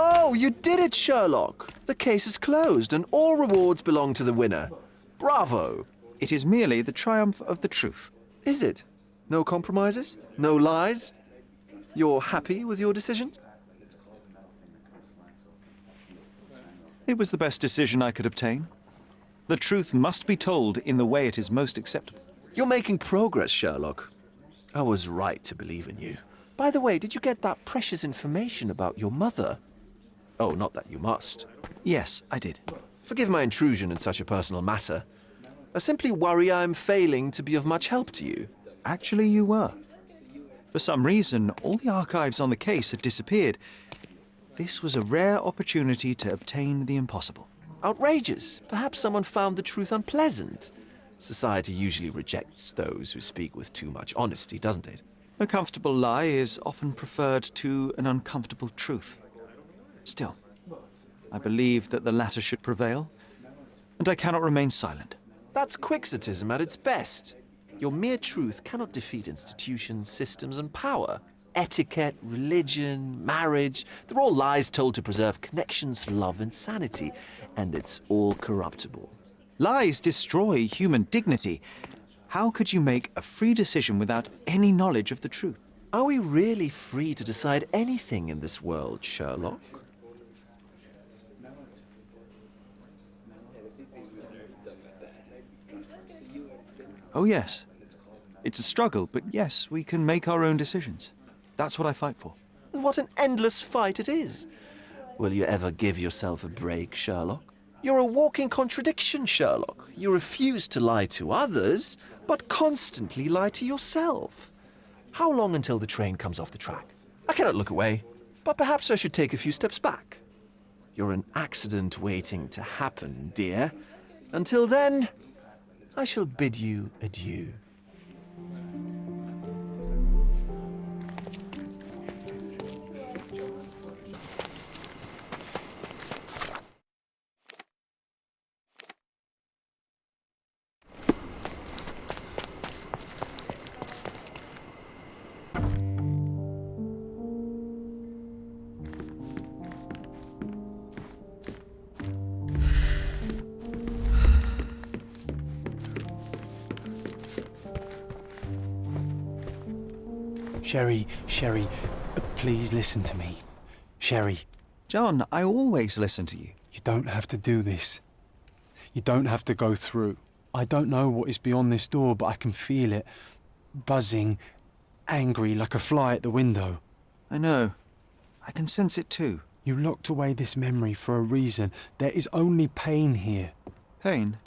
Oh, you did it, Sherlock! The case is closed and all rewards belong to the winner. Bravo! It is merely the triumph of the truth. Is it? No compromises? No lies? You're happy with your decisions? It was the best decision I could obtain. The truth must be told in the way it is most acceptable. You're making progress, Sherlock. I was right to believe in you. By the way, did you get that precious information about your mother? Oh, not that you must. Yes, I did. Forgive my intrusion in such a personal matter. I simply worry I'm failing to be of much help to you. Actually, you were. For some reason, all the archives on the case had disappeared. This was a rare opportunity to obtain the impossible. Outrageous. Perhaps someone found the truth unpleasant. Society usually rejects those who speak with too much honesty, doesn't it? A comfortable lie is often preferred to an uncomfortable truth. Still, I believe that the latter should prevail, and I cannot remain silent. That's quixotism at its best. Your mere truth cannot defeat institutions, systems, and power. Etiquette, religion, marriage, they're all lies told to preserve connections, love, and sanity, and it's all corruptible. Lies destroy human dignity. How could you make a free decision without any knowledge of the truth? Are we really free to decide anything in this world, Sherlock? Oh yes. It's a struggle, but yes, we can make our own decisions. That's what I fight for. What an endless fight it is. Will you ever give yourself a break, Sherlock? You're a walking contradiction, Sherlock. You refuse to lie to others, but constantly lie to yourself. How long until the train comes off the track? I cannot look away, but perhaps I should take a few steps back. You're an accident waiting to happen, dear. Until then, I shall bid you adieu. Sherry, please listen to me. Sherry. John, I always listen to you. You don't have to do this. You don't have to go through. I don't know what is beyond this door, but I can feel it. Buzzing, angry, like a fly at the window. I know. I can sense it too. You locked away this memory for a reason. There is only pain here. Pain.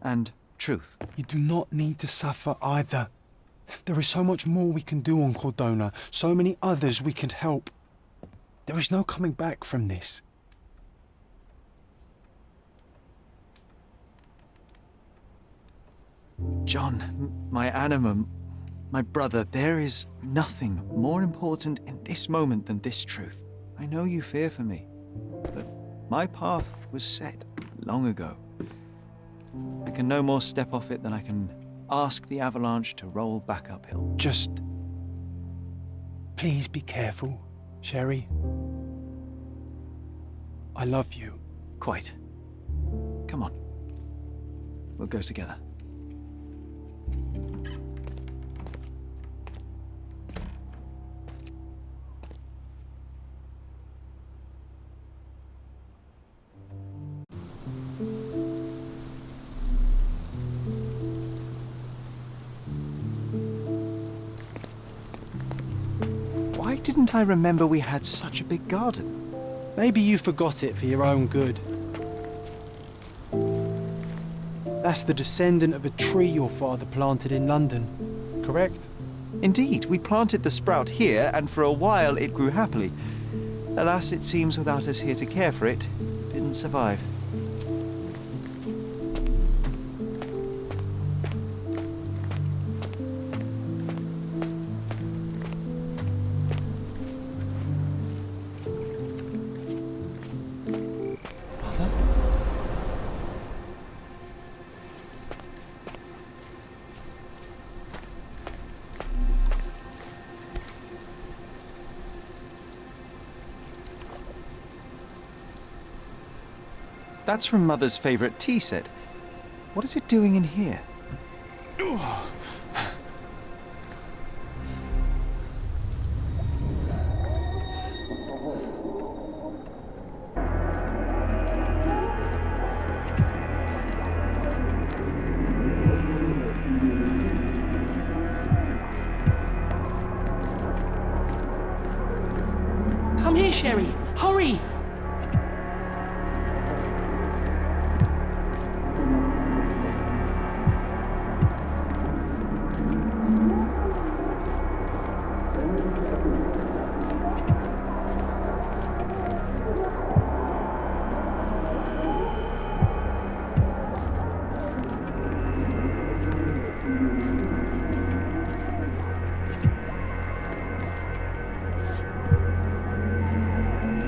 And truth. You do not need to suffer either. There is so much more we can do on Cordona, so many others we can help. There is no coming back from this. John, my anima, my brother, there is nothing more important in this moment than this truth. I know you fear for me, but my path was set long ago. I can no more step off it than I can ask the avalanche to roll back uphill. Just please be careful, Sherry. I love you. Quite. Come on. We'll go together. Why didn't I remember we had such a big garden? Maybe you forgot it for your own good. That's the descendant of a tree your father planted in London, correct? Indeed, we planted the sprout here, and for a while it grew happily. Alas, it seems without us here to care for it, it didn't survive. That's from Mother's favourite tea set. What is it doing in here? Come here, Sherry. Hurry!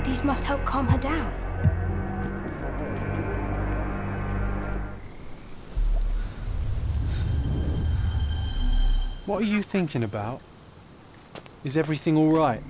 These must help calm her down. What are you thinking about? Is everything all right?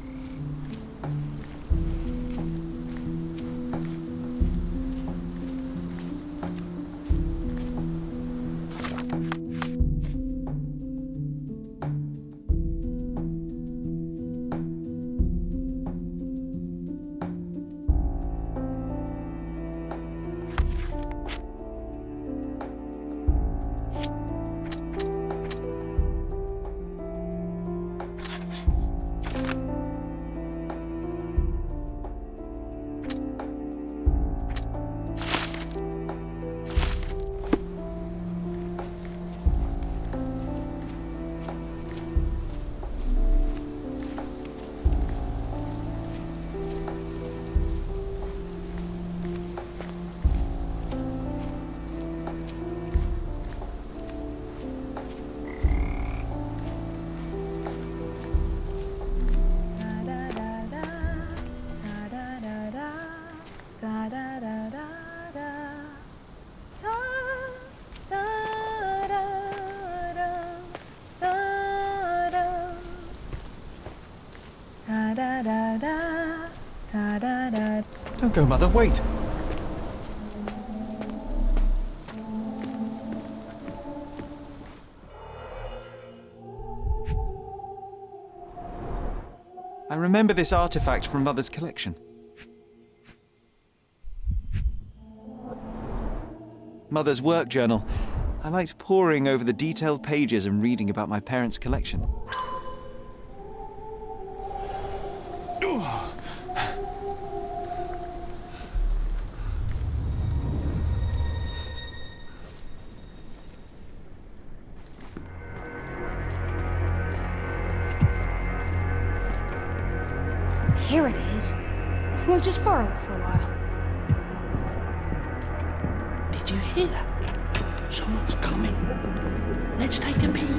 Don't go, Mother, wait! I remember this artifact from Mother's collection. Mother's work journal. I liked poring over the detailed pages and reading about my parents' collection. Here it is. We'll just borrow it for a while. Did you hear that? Someone's coming. Let's take a peek.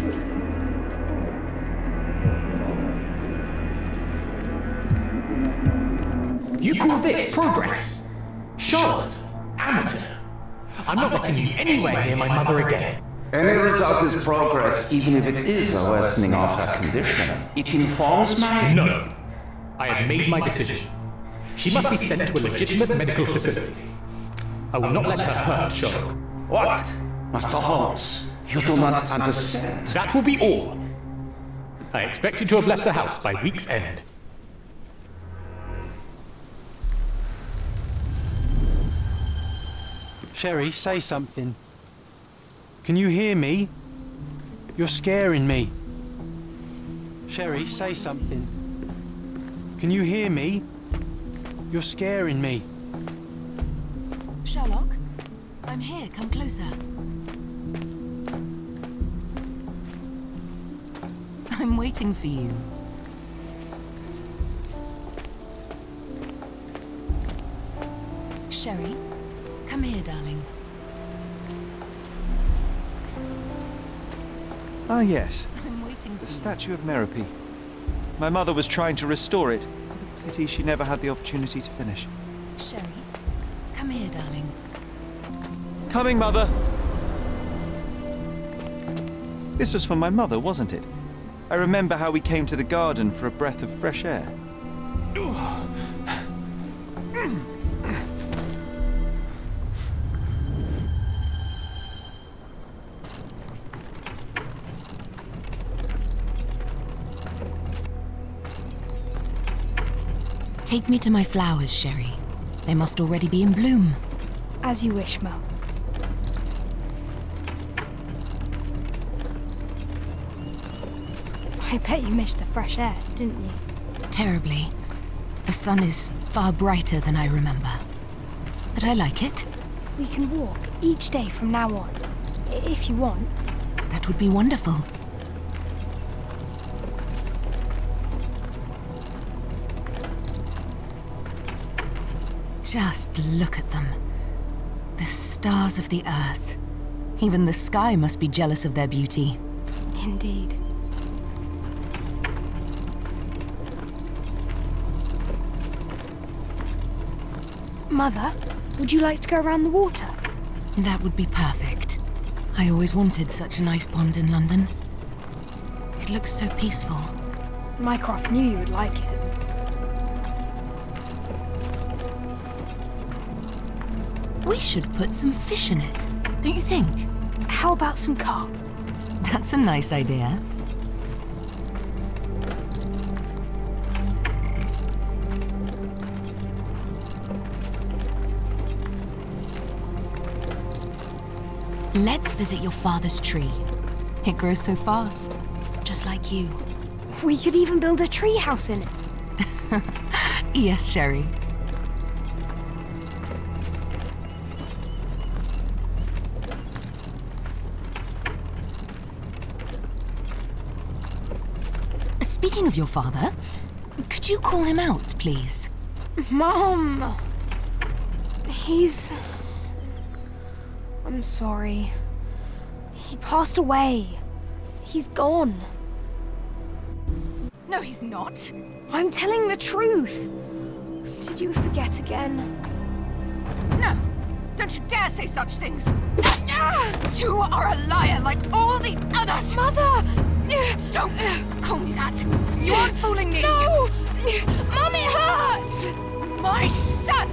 You call this progress? Charlotte, amateur. I'm not letting you anywhere near my mother again. Any result is progress, even if it is a worsening of her condition. It informs my... No. I have made my decision. She must be sent to a legitimate medical facility. I will not let her hurt Sherlock. What? Master Holmes, you do not understand. That will be all. I expect you to have left the house by week's end. Sherry, say something. Can you hear me? You're scaring me. Sherry, say something. Can you hear me? You're scaring me. Sherlock, I'm here. Come closer. I'm waiting for you. Sherry, come here, darling. Ah, yes. I'm waiting for The you. statue of Merope. My mother was trying to restore it. What a pity she never had the opportunity to finish. Sherry, come here, darling. Coming, Mother! This was from my mother, wasn't it? I remember how we came to the garden for a breath of fresh air. Take me to my flowers, Sherry. They must already be in bloom. As you wish, Mel. I bet you missed the fresh air, didn't you? Terribly. The sun is far brighter than I remember. But I like it. We can walk each day from now on, if you want. That would be wonderful. Just look at them. The stars of the earth. Even the sky must be jealous of their beauty. Indeed. Mother, would you like to go around the water? That would be perfect. I always wanted such a nice pond in London. It looks so peaceful. Mycroft knew you would like it. We should put some fish in it, don't you think? How about some carp? That's a nice idea. Let's visit your father's tree. It grows so fast, just like you. We could even build a tree house in it. Yes, Sherry. Speaking of your father, could you call him out, please? Mom! I'm sorry. He passed away. He's gone. No, he's not. I'm telling the truth. Did you forget again? No, don't you dare say such things. You are a liar like all the others. Mother! Don't call me that. You aren't fooling me. No! Mom, it hurts! My son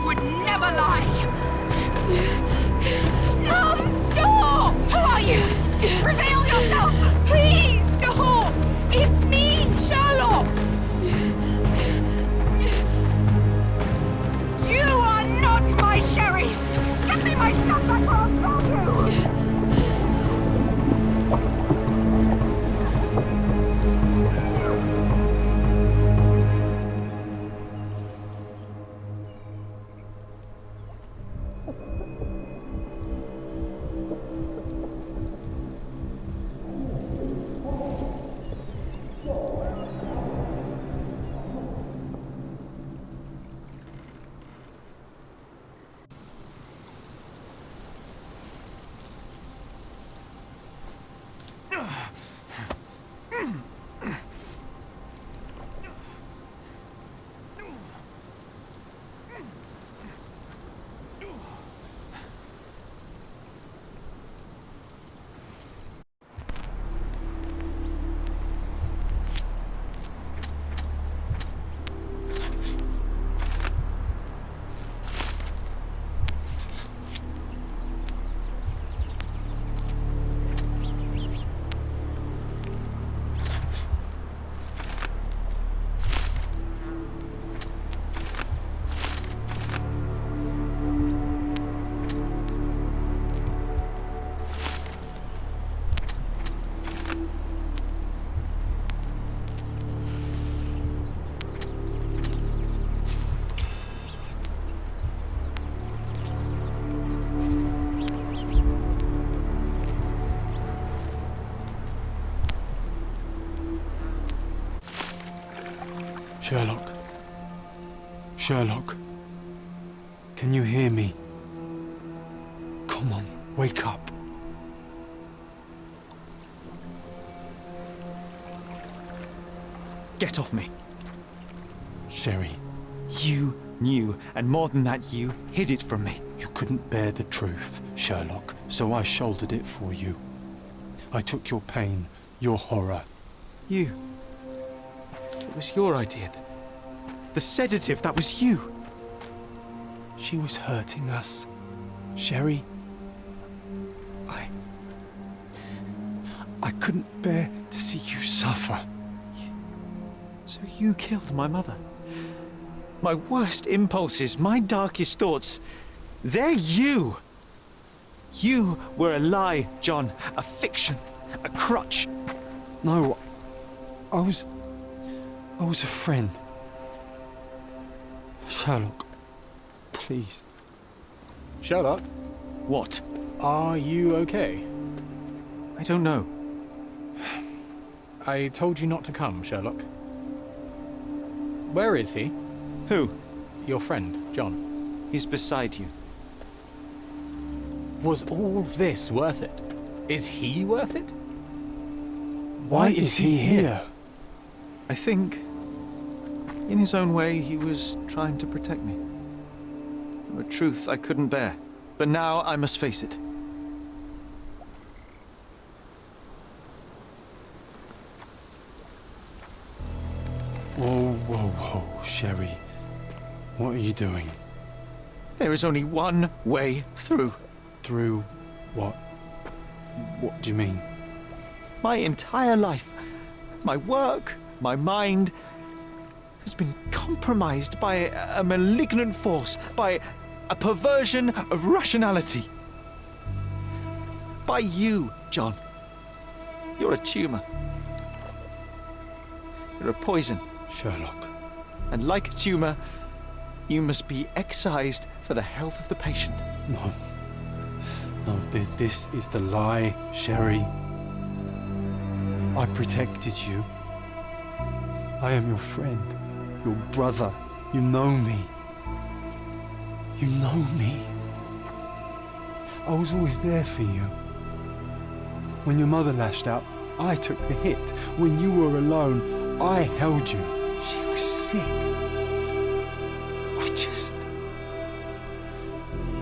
would never lie. Mom, stop! Who are you? Reveal yourself. Please, stop! It's me, Sherlock! You are not my Sherry. Give me my son back or I'll kill you. Sherlock. Sherlock. Can you hear me? Come on, wake up. Get off me. Sherry, You knew, and more than that, you hid it from me. you couldn't bear the truth, Sherlock, so I shouldered it for you. I took your pain, your horror. You. It was your idea. The sedative, that was you. She was hurting us. Sherry, I couldn't bear to see you suffer. So you killed my mother. my worst impulses, my darkest thoughts, they're you. You were a lie, John, a fiction, a crutch. No, I was a friend. Sherlock, please. Sherlock, What? are you okay? I don't know. I told you not to come, Sherlock. Where is he? Who? Your friend, John. He's beside you. Was all this worth it? Is he worth it? Why is he here? I think, in his own way, he was trying to protect me. A truth I couldn't bear. But now I must face it. Whoa, Sherry. What are you doing? There is only one way through. Through what? What do you mean? My entire life, my work, my mind, has been compromised by a malignant force, by a perversion of rationality. By you, John. You're a tumor. You're a poison. Sherlock. And like a tumor, you must be excised for the health of the patient. No, this is the lie, Sherry. I protected you. I am your friend, your brother. You know me. You know me. I was always there for you. When your mother lashed out, I took the hit. When you were alone, I held you. She was sick.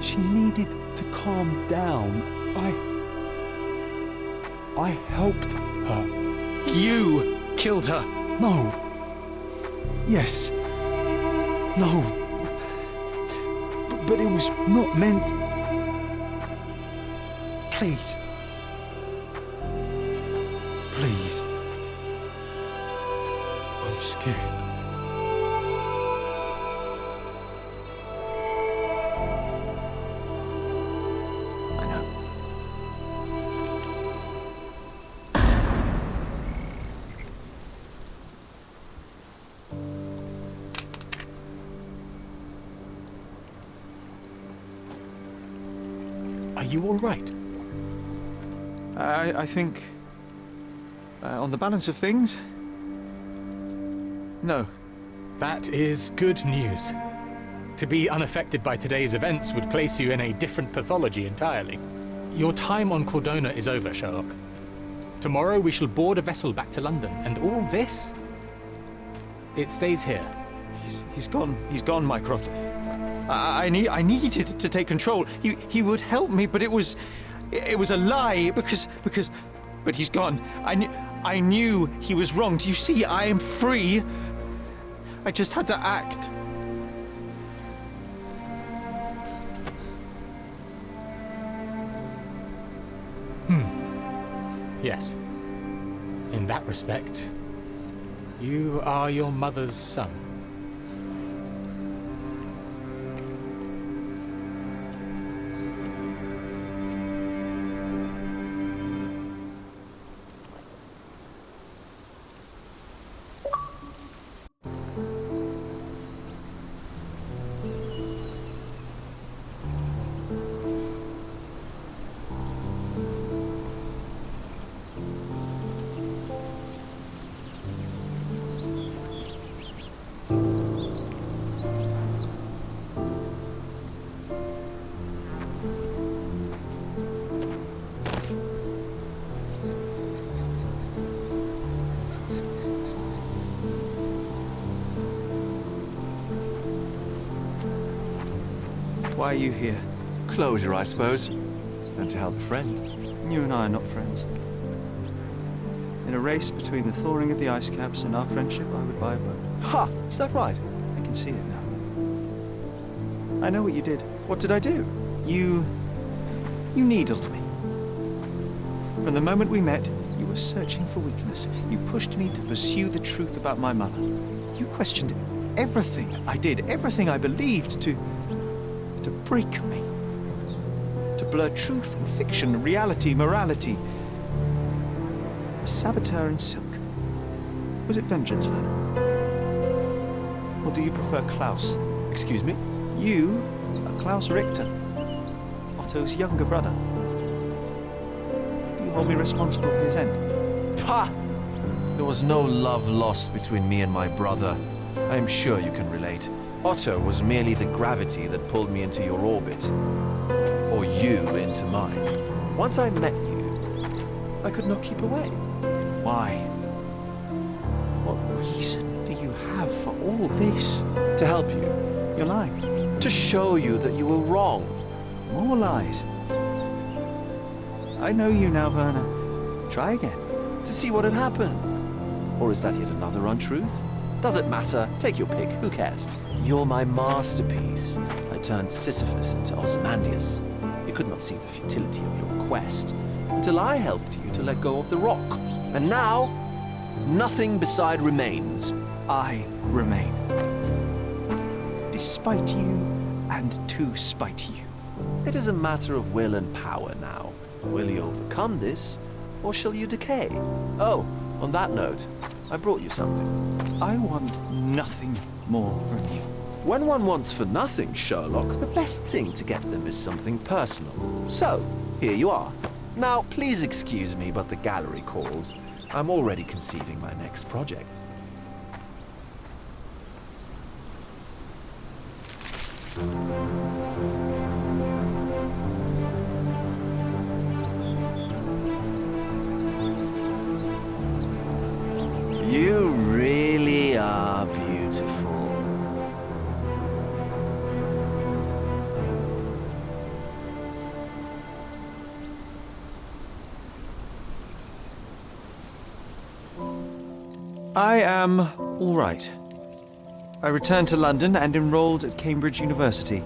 She needed to calm down. I helped her. You killed her. No. Yes. No. But it was not meant. Please. Please. I'm scared. I know. Are you all right? I think, on the balance of things, no. That is good news. To be unaffected by today's events would place you in a different pathology entirely. Your time on Cordona is over, Sherlock. Tomorrow we shall board a vessel back to London, and all this, it stays here. He's gone, Mycroft. I needed to take control. He would help me, but it was a lie but he's gone. I knew he was wrong. Do you see? I am free. I just had to act. Yes. In that respect, you are your mother's son. Why are you here? Closure, I suppose. And to help a friend. You and I are not friends. In a race between the thawing of the ice caps and our friendship, I would buy a boat. Ha! Is that right? I can see it now. I know what you did. What did I do? You needled me. From the moment we met, you were searching for weakness. You pushed me to pursue the truth about my mother. You questioned everything I did, everything I believed to break me. To blur truth and fiction, reality, morality. A saboteur in silk. Was it vengeance, Van? Or do you prefer Klaus? Excuse me? You are Klaus Richter, Otto's younger brother. Do you hold me responsible for his end? Pah! There was no love lost between me and my brother. I am sure you can relate. Otto was merely the gravity that pulled me into your orbit. Or you into mine. Once I met you, I could not keep away. Why? What reason do you have for all this? To help you. You're lying. To show you that you were wrong. More lies. I know you now, Werner. Try again. To see what had happened. Or is that yet another untruth? Does it matter? Take your pick. Who cares? You're my masterpiece. I turned Sisyphus into Ozymandias. You could not see the futility of your quest until I helped you to let go of the rock. And now, nothing beside remains. I remain. Despite you and to spite you. It is a matter of will and power now. Will you overcome this, or shall you decay? Oh, on that note, I brought you something. I want nothing more from you. When one wants for nothing, Sherlock, the best thing to get them is something personal. So, here you are. Now, please excuse me, but the gallery calls. I'm already conceiving my next project. You really are beautiful. I am all right. I returned to London and enrolled at Cambridge University.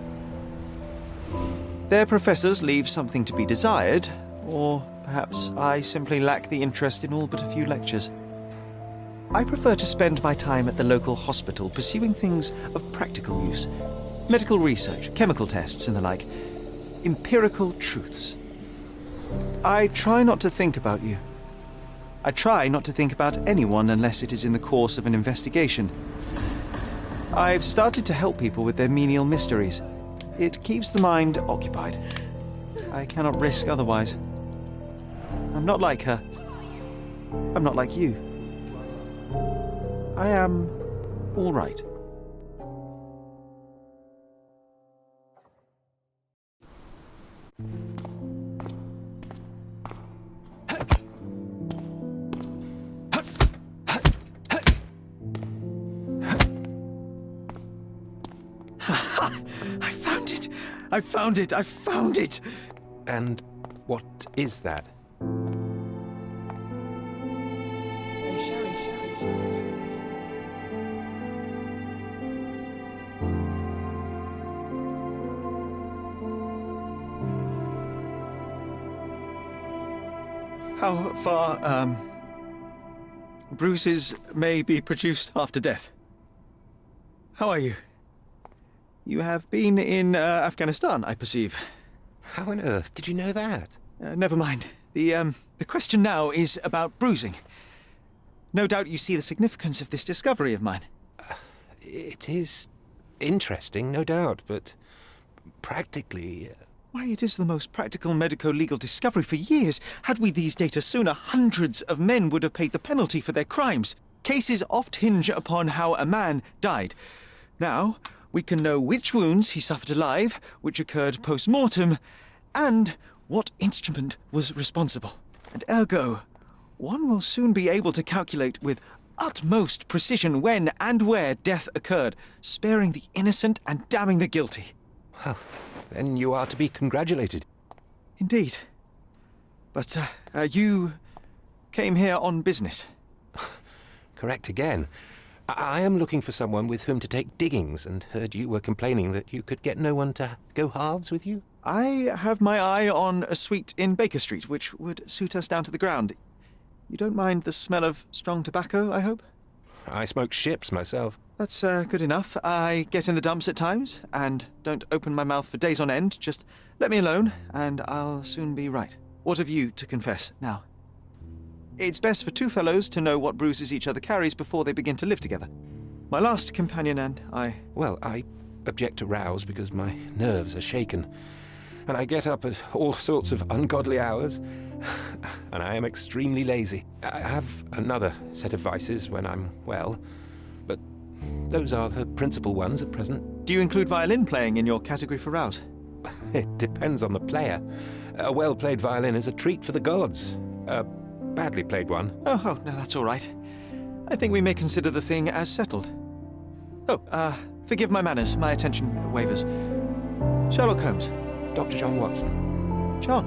Their professors leave something to be desired, or perhaps I simply lack the interest in all but a few lectures. I prefer to spend my time at the local hospital pursuing things of practical use. Medical research, chemical tests and the like. Empirical truths. I try not to think about you. I try not to think about anyone unless it is in the course of an investigation. I've started to help people with their menial mysteries. It keeps the mind occupied. I cannot risk otherwise. I'm not like her. I'm not like you. I am all right. I found it! I found it! And what is that? How far, bruises may be produced after death. How are you? You have been in Afghanistan, I perceive. How on earth did you know that? Never mind. The question now is about bruising. No doubt you see the significance of this discovery of mine. It is interesting, no doubt, but practically... Why, it is the most practical medico-legal discovery for years. Had we these data sooner, hundreds of men would have paid the penalty for their crimes. Cases oft hinge upon how a man died. Now, we can know which wounds he suffered alive, which occurred post-mortem, and what instrument was responsible. And ergo, one will soon be able to calculate with utmost precision when and where death occurred, sparing the innocent and damning the guilty. Well, then you are to be congratulated. Indeed. But, you came here on business. Correct again. I am looking for someone with whom to take diggings, and heard you were complaining that you could get no one to go halves with you. I have my eye on a suite in Baker Street, which would suit us down to the ground. You don't mind the smell of strong tobacco, I hope? I smoke ships myself. That's good enough. I get in the dumps at times, and don't open my mouth for days on end. Just let me alone, and I'll soon be right. What have you to confess now? It's best for two fellows to know what bruises each other carries before they begin to live together. My last companion and I... Well, I object to rows because my nerves are shaken. And I get up at all sorts of ungodly hours. And I am extremely lazy. I have another set of vices when I'm well. But those are the principal ones at present. Do you include violin playing in your category for route? It depends on the player. A well-played violin is a treat for the gods. A badly played one. Oh, no, that's all right. I think we may consider the thing as settled. Oh, forgive my manners. My attention wavers. Sherlock Holmes. Dr. John Watson. John.